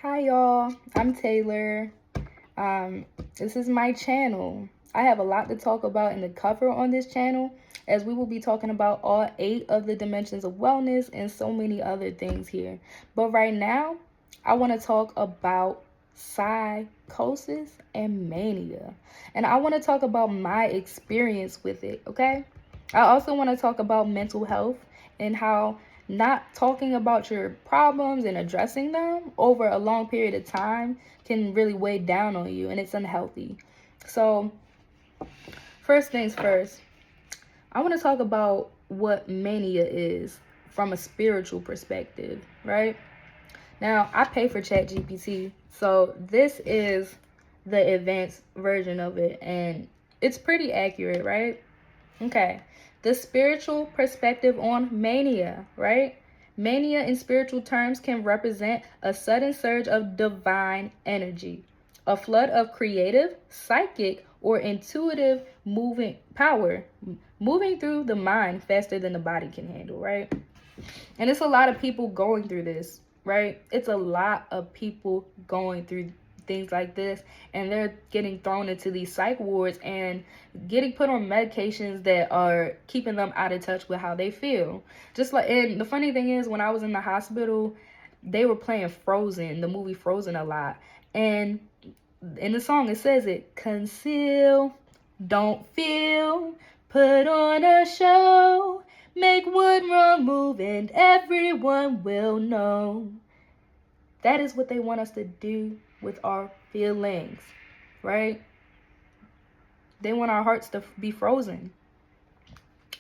Hi y'all, I'm Taylor. This is my channel. I have a lot to talk about in the cover on this channel, as we will be talking about all 8 of the dimensions of wellness and so many other things here. But right now, I want to talk about psychosis and mania. And I want to talk about my experience with it, okay? I also want to talk about mental health and how not talking about your problems and addressing them over a long period of time can really weigh down on you, and it's unhealthy. So, first things first, I want to talk about what mania is from a spiritual perspective, right? Now, I pay for ChatGPT, so this is the advanced version of it, and it's pretty accurate, right? Okay. The spiritual perspective on mania, right? Mania in spiritual terms can represent a sudden surge of divine energy, a flood of creative, psychic, or intuitive moving power, moving through the mind faster than the body can handle, right? And it's a lot of people going through this, right? It's a lot of people going through things like this, and they're getting thrown into these psych wards and getting put on medications that are keeping them out of touch with how they feel. Just like, and the funny thing is, when I was in the hospital, they were playing Frozen, the movie Frozen, a lot. And in the song, it says it: conceal, don't feel, put on a show, make one wrong move and everyone will know. That is what they want us to do with our feelings, right? They want our hearts to be frozen.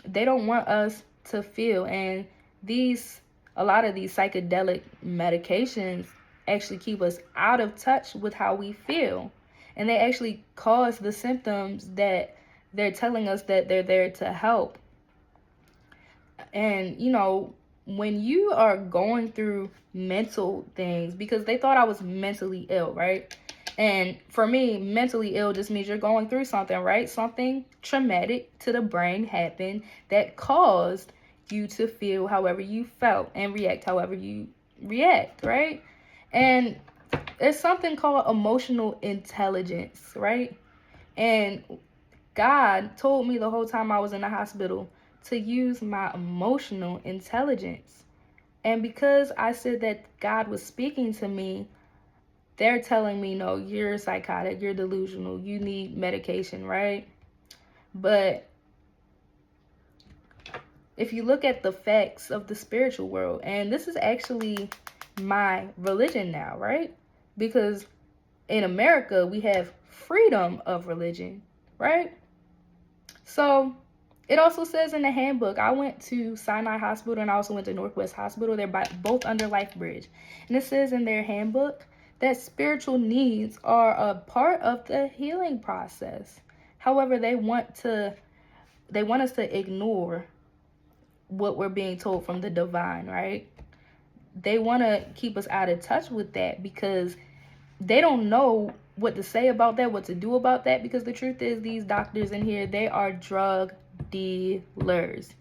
They don't want us to feel. And a lot of these psychedelic medications actually keep us out of touch with how we feel. And they actually cause the symptoms that they're telling us that they're there to help. And, when you are going through mental things, because they thought I was mentally ill, right? And for me, mentally ill just means you're going through something, right? Something traumatic to the brain happened that caused you to feel however you felt and react however you react, right? And there's something called emotional intelligence, right? And God told me the whole time I was in the hospital to use my emotional intelligence. And because I said that God was speaking to me, they're telling me, no, you're psychotic, you're delusional, you need medication, right? But if you look at the facts of the spiritual world, and this is actually my religion now, right? Because in America, we have freedom of religion, right? So it also says in the handbook, I went to Sinai Hospital and I also went to Northwest Hospital. They're both under LifeBridge. And it says in their handbook that spiritual needs are a part of the healing process. However, they want us to ignore what we're being told from the divine, right? They want to keep us out of touch with that because they don't know what to say about that, what to do about that, because the truth is these doctors in here, they are drug dealers.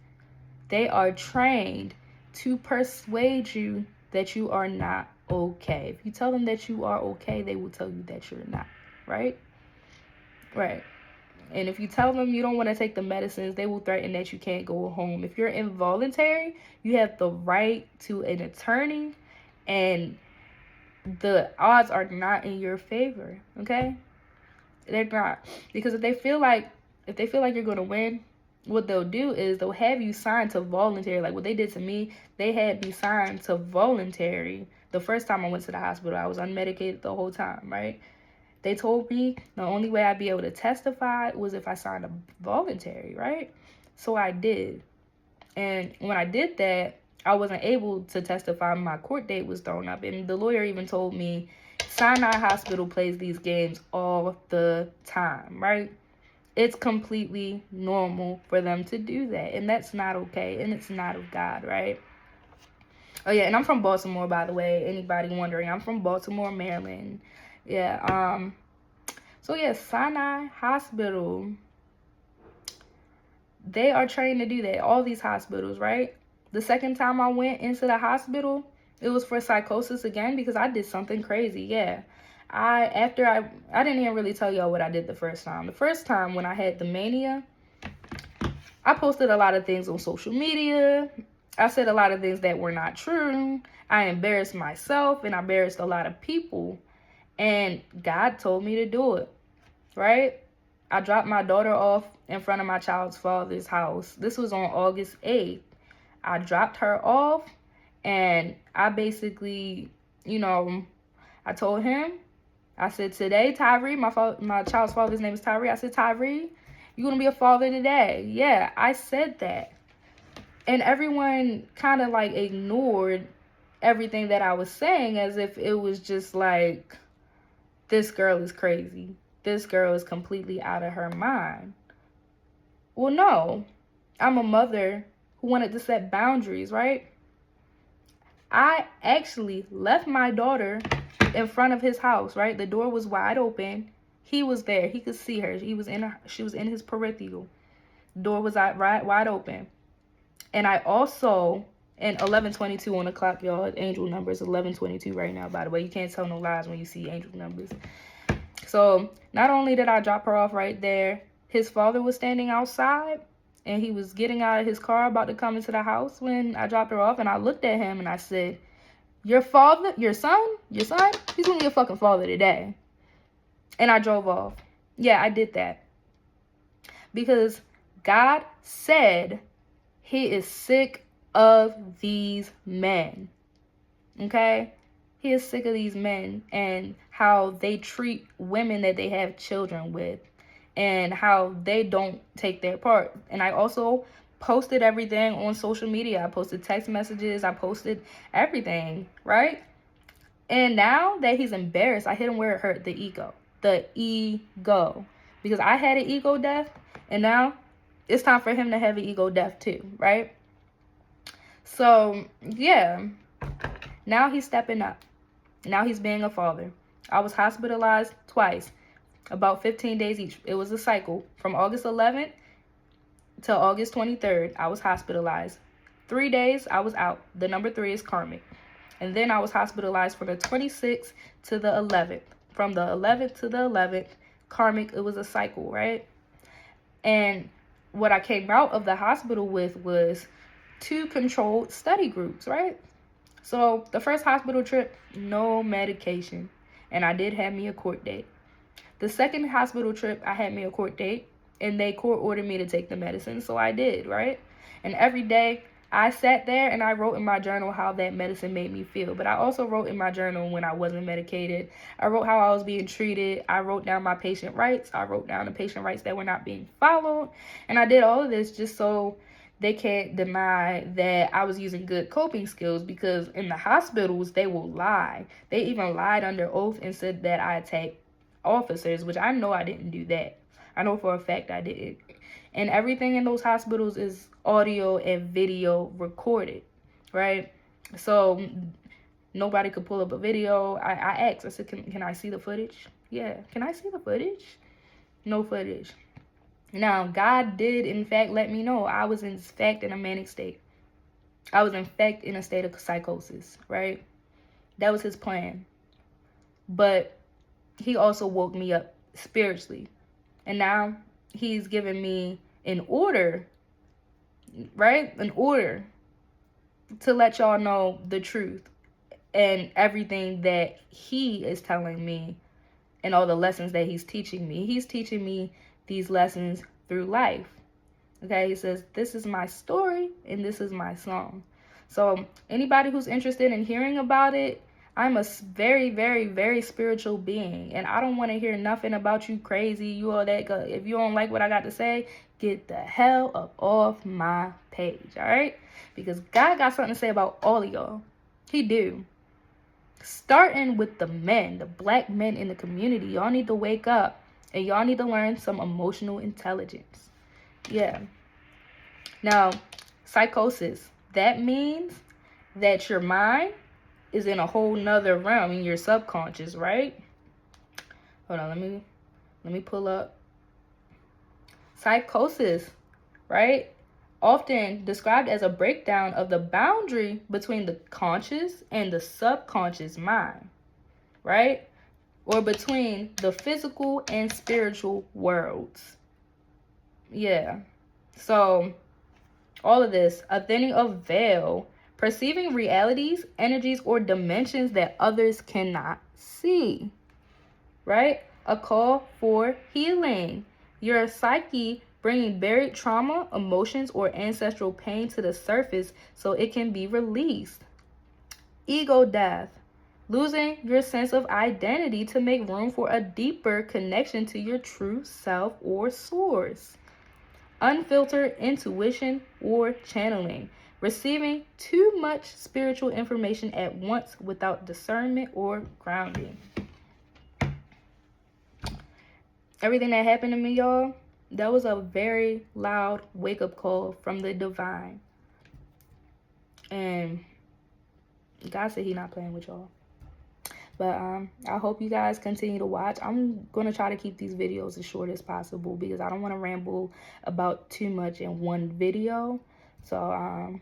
They are trained to persuade you that you are not okay. If you tell them that you are okay, they will tell you that you're not, right? Right. And if you tell them you don't want to take the medicines, they will threaten that you can't go home. If you're involuntary, you have the right to an attorney, and the odds are not in your favor, okay? They're not. Because if they feel like you're going to win, what they'll do is they'll have you sign to voluntary. Like what they did to me, they had me sign to voluntary. The first time I went to the hospital, I was unmedicated the whole time, right? They told me the only way I'd be able to testify was if I signed a voluntary, right? So I did. And when I did that, I wasn't able to testify. My court date was thrown up. And the lawyer even told me Sinai Hospital plays these games all the time, right? It's completely normal for them to do that. And that's not okay. And it's not of God, right? Oh, yeah. And I'm from Baltimore, by the way. Anybody wondering? I'm from Baltimore, Maryland. Yeah. So, yeah, Sinai Hospital, they are trained to do that. All these hospitals, right? The second time I went into the hospital, It was for psychosis again because I did something crazy. Yeah. I didn't even really tell y'all what I did the first time. The first time when I had the mania, I posted a lot of things on social media. I said a lot of things that were not true. I embarrassed myself and I embarrassed a lot of people. And God told me to do it, right? I dropped my daughter off in front of my child's father's house. This was on August 8th. I dropped her off and I basically, I told him, I said, today, Tyree, my child's father's name is Tyree. I said, Tyree, you're going to be a father today. Yeah, I said that. And everyone kind of like ignored everything that I was saying as if it was just like, this girl is crazy. This girl is completely out of her mind. Well, no, I'm a mother who wanted to set boundaries, right? I actually left my daughter in front of his house, right? The door was wide open. He was there. He could see her. She was in his peripheral. Door was wide open. And I also, and 11:22 on the clock, y'all. Angel numbers 11:22 right now, by the way. You can't tell no lies when you see angel numbers. So not only did I drop her off right there, his father was standing outside and he was getting out of his car about to come into the house when I dropped her off. And I looked at him and I said, your son, he's gonna be a fucking father today. And I drove off. Yeah, I did that. Because God said he is sick of these men. Okay? He is sick of these men and how they treat women that they have children with and how they don't take their part. And I also posted everything on social media. I posted text messages. I posted everything, right? And now that he's embarrassed, I hit him where it hurt, the ego. The ego. Because I had an ego death, and now it's time for him to have an ego death too, right? So, yeah. Now he's stepping up. Now he's being a father. I was hospitalized twice, about 15 days each. It was a cycle. From August 11th to August 23rd, I was hospitalized. 3 days, I was out. The number 3 is karmic. And then I was hospitalized from the 26th to the 11th. From the 11th to the 11th, karmic, it was a cycle, right? And what I came out of the hospital with was 2 controlled study groups, right? So the first hospital trip, no medication. And I did have me a court date. The second hospital trip, I had me a court date. And they court ordered me to take the medicine. So I did, right? And every day I sat there and I wrote in my journal how that medicine made me feel. But I also wrote in my journal when I wasn't medicated. I wrote how I was being treated. I wrote down my patient rights. I wrote down the patient rights that were not being followed. And I did all of this just so they can't deny that I was using good coping skills, because in the hospitals, they will lie. They even lied under oath and said that I attacked officers, which I know I didn't do that. I know for a fact I didn't. And everything in those hospitals is audio and video recorded, right? So nobody could pull up a video. I asked, I said, can I see the footage? Yeah, can I see the footage? No footage. Now, God did, in fact, let me know I was, in fact, in a manic state. I was, in fact, in a state of psychosis, right? That was his plan. But he also woke me up spiritually. And now he's given me an order, right? An order to let y'all know the truth and everything that he is telling me and all the lessons that he's teaching me. He's teaching me these lessons through life. Okay, he says, this is my story and this is my song. So anybody who's interested in hearing about it, I'm a very, very, very spiritual being. And I don't want to hear nothing about you crazy, you all that. If you don't like what I got to say, get the hell up off my page, all right? Because God got something to say about all of y'all. He do. Starting with the men, the black men in the community. Y'all need to wake up. And y'all need to learn some emotional intelligence. Yeah. Now, psychosis. That means that your mind is in a whole nother realm in your subconscious, right? Hold on, let me pull up. Psychosis, right? often described as a breakdown of the boundary between the conscious and the subconscious mind, right? Or between the physical and spiritual worlds. Yeah. So, all of this, a thinning of veil, perceiving realities, energies, or dimensions that others cannot see, right? A call for healing. Your psyche bringing buried trauma, emotions, or ancestral pain to the surface so it can be released. Ego death. Losing your sense of identity to make room for a deeper connection to your true self or source. Unfiltered intuition or channeling. Receiving too much spiritual information at once without discernment or grounding. Everything that happened to me, y'all, that was a very loud wake-up call from the divine. And God said He not playing with y'all. But I hope you guys continue to watch. I'm going to try to keep these videos as short as possible because I don't want to ramble about too much in one video. So, all right.